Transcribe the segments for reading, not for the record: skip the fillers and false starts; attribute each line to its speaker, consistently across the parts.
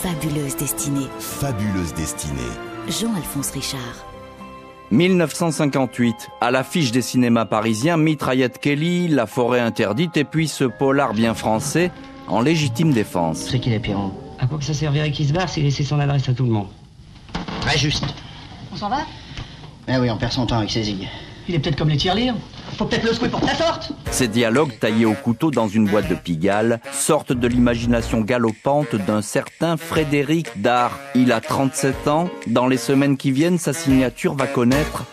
Speaker 1: fabuleuse destinée.
Speaker 2: Fabuleuse destinée.
Speaker 1: Jean-Alphonse Richard.
Speaker 3: 1958, à l'affiche des cinémas parisiens, Mitraillette Kelly, La forêt interdite et puis ce polar bien français, En légitime défense.
Speaker 4: C'est qu'il est Pierron. À quoi que ça servirait qu'il se barre s'il laissait son adresse à tout le monde?
Speaker 5: Pas juste.
Speaker 6: On s'en va?
Speaker 5: Eh oui, on perd son temps avec ses zigues.
Speaker 6: Il est peut-être comme les tirelires. Faut peut-être le secouer pour que ça sorte.
Speaker 3: Ces dialogues taillés au couteau dans une boîte de Pigalle sortent de l'imagination galopante d'un certain Frédéric Dard. Il a 37 ans. Dans les semaines qui viennent, sa signature va connaître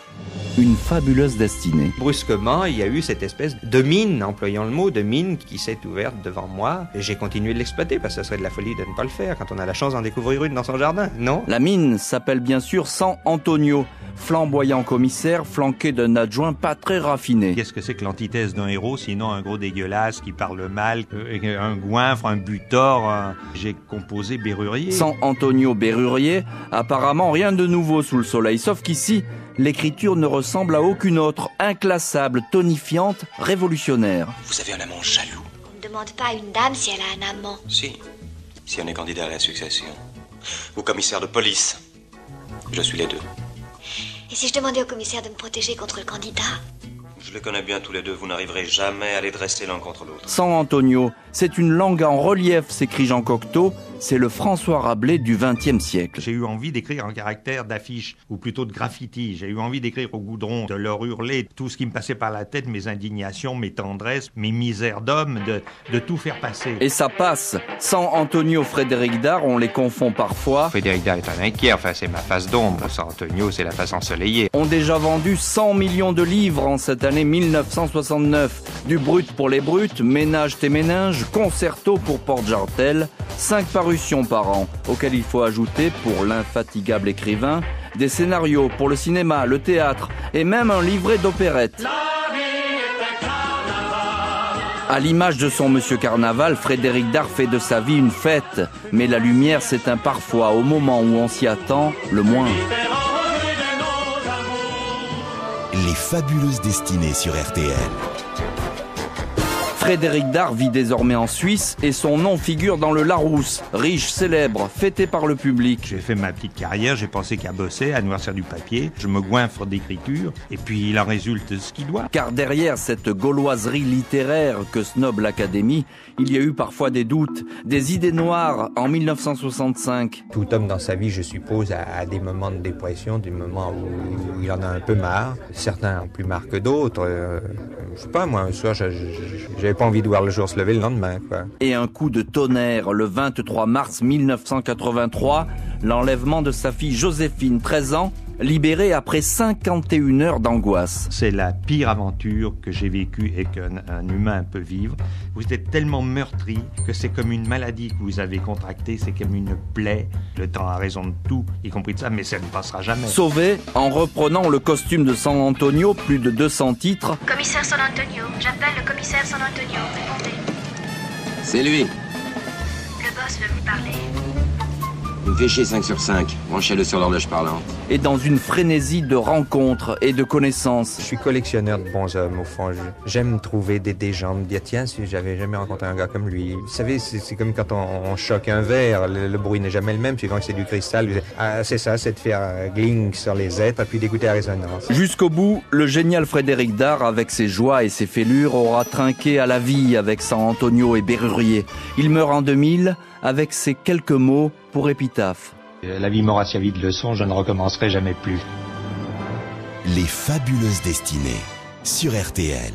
Speaker 3: une fabuleuse destinée.
Speaker 7: Brusquement, il y a eu cette espèce de mine, employant le mot, de mine qui s'est ouverte devant moi. Et j'ai continué de l'exploiter parce que ce serait de la folie de ne pas le faire quand on a la chance d'en découvrir une dans son jardin, non?
Speaker 3: La mine s'appelle bien sûr San Antonio, flamboyant commissaire flanqué d'un adjoint pas très raffiné.
Speaker 8: Qu'est-ce que c'est que l'antithèse d'un héros, sinon un gros dégueulasse qui parle mal, un goinfre, un butor, J'ai composé Bérurier.
Speaker 3: San Antonio Bérurier, apparemment rien de nouveau sous le soleil, sauf qu'ici, l'écriture ne ressemble à aucune autre, inclassable, tonifiante, révolutionnaire.
Speaker 9: Vous avez un amant jaloux.
Speaker 10: On ne demande pas à une dame si elle a un amant.
Speaker 9: Si on est candidat à la succession. Ou commissaire de police. Je suis les deux.
Speaker 10: Et si je demandais au commissaire de me protéger contre le candidat?
Speaker 9: Je les connais bien tous les deux, vous n'arriverez jamais à les dresser l'un contre l'autre.
Speaker 3: San Antonio, c'est une langue en relief, s'écrit Jean Cocteau. C'est le François Rabelais du XXe siècle.
Speaker 8: J'ai eu envie d'écrire en caractère d'affiche, ou plutôt de graffiti. J'ai eu envie d'écrire au goudron, de leur hurler tout ce qui me passait par la tête, mes indignations, mes tendresses, mes misères d'homme, de tout faire passer.
Speaker 3: Et ça passe. San Antonio, Frédéric Dard, on les confond parfois.
Speaker 7: Frédéric Dard est un inquiet, enfin c'est ma face d'ombre. San Antonio, c'est la face ensoleillée.
Speaker 3: Ont déjà vendu 100 millions de livres en cette année 1969. Du brut pour les brutes, ménage tes méninges, concerto pour Porte-Jartel, 5 parutions par an, auxquelles il faut ajouter, pour l'infatigable écrivain, des scénarios pour le cinéma, le théâtre et même un livret d'opérette. À l'image de son Monsieur Carnaval, Frédéric Dard fait de sa vie une fête, mais la lumière s'éteint parfois au moment où on s'y attend le moins.
Speaker 2: Les fabuleuses destinées sur RTL.
Speaker 3: Frédéric Dard vit désormais en Suisse et son nom figure dans le Larousse, riche, célèbre, fêté par le public.
Speaker 8: J'ai fait ma petite carrière, j'ai pensé qu'à bosser, à noircir du papier. Je me goinfre d'écriture et puis il en résulte ce qu'il doit.
Speaker 3: Car derrière cette gauloiserie littéraire que snobe l'Académie, il y a eu parfois des doutes, des idées noires en 1965.
Speaker 7: Tout homme dans sa vie, je suppose, a des moments de dépression, des moments où il en a un peu marre. Certains ont plus marre que d'autres. Je sais pas, moi, un soir, j'avais pas envie de voir le jour se lever le lendemain, quoi.
Speaker 3: Et un coup de tonnerre, le 23 mars 1983, l'enlèvement de sa fille Joséphine, 13 ans, libérée après 51 heures d'angoisse.
Speaker 8: C'est la pire aventure que j'ai vécue et qu'un humain peut vivre. Vous êtes tellement meurtri que c'est comme une maladie que vous avez contractée, c'est comme une plaie. Le temps a raison de tout, y compris de ça, mais ça ne passera jamais.
Speaker 3: Sauvé, en reprenant le costume de San Antonio, plus de 200 titres.
Speaker 10: Commissaire San Antonio, j'appelle le commissaire San Antonio, répondez.
Speaker 11: C'est lui.
Speaker 10: Le boss veut vous parler.
Speaker 11: Une fichier 5 sur 5, branchez-le sur l'horloge parlante.
Speaker 3: Et dans une frénésie de rencontres et de connaissances.
Speaker 7: Je suis collectionneur de bons hommes, au fond. J'aime trouver des gens, me dire, tiens, si j'avais jamais rencontré un gars comme lui. Vous savez, c'est comme quand on choque un verre, le bruit n'est jamais le même, suivant que c'est du cristal. C'est ça, c'est de faire gling sur les êtres, puis d'écouter la résonance.
Speaker 3: Jusqu'au bout, le génial Frédéric Dard, avec ses joies et ses fêlures, aura trinqué à la vie avec San Antonio et Bérurier. Il meurt en 2000 avec ces quelques mots pour épitaphe.
Speaker 7: La vie m'aura servi de leçon, je ne recommencerai jamais plus.
Speaker 2: Les fabuleuses destinées sur RTL.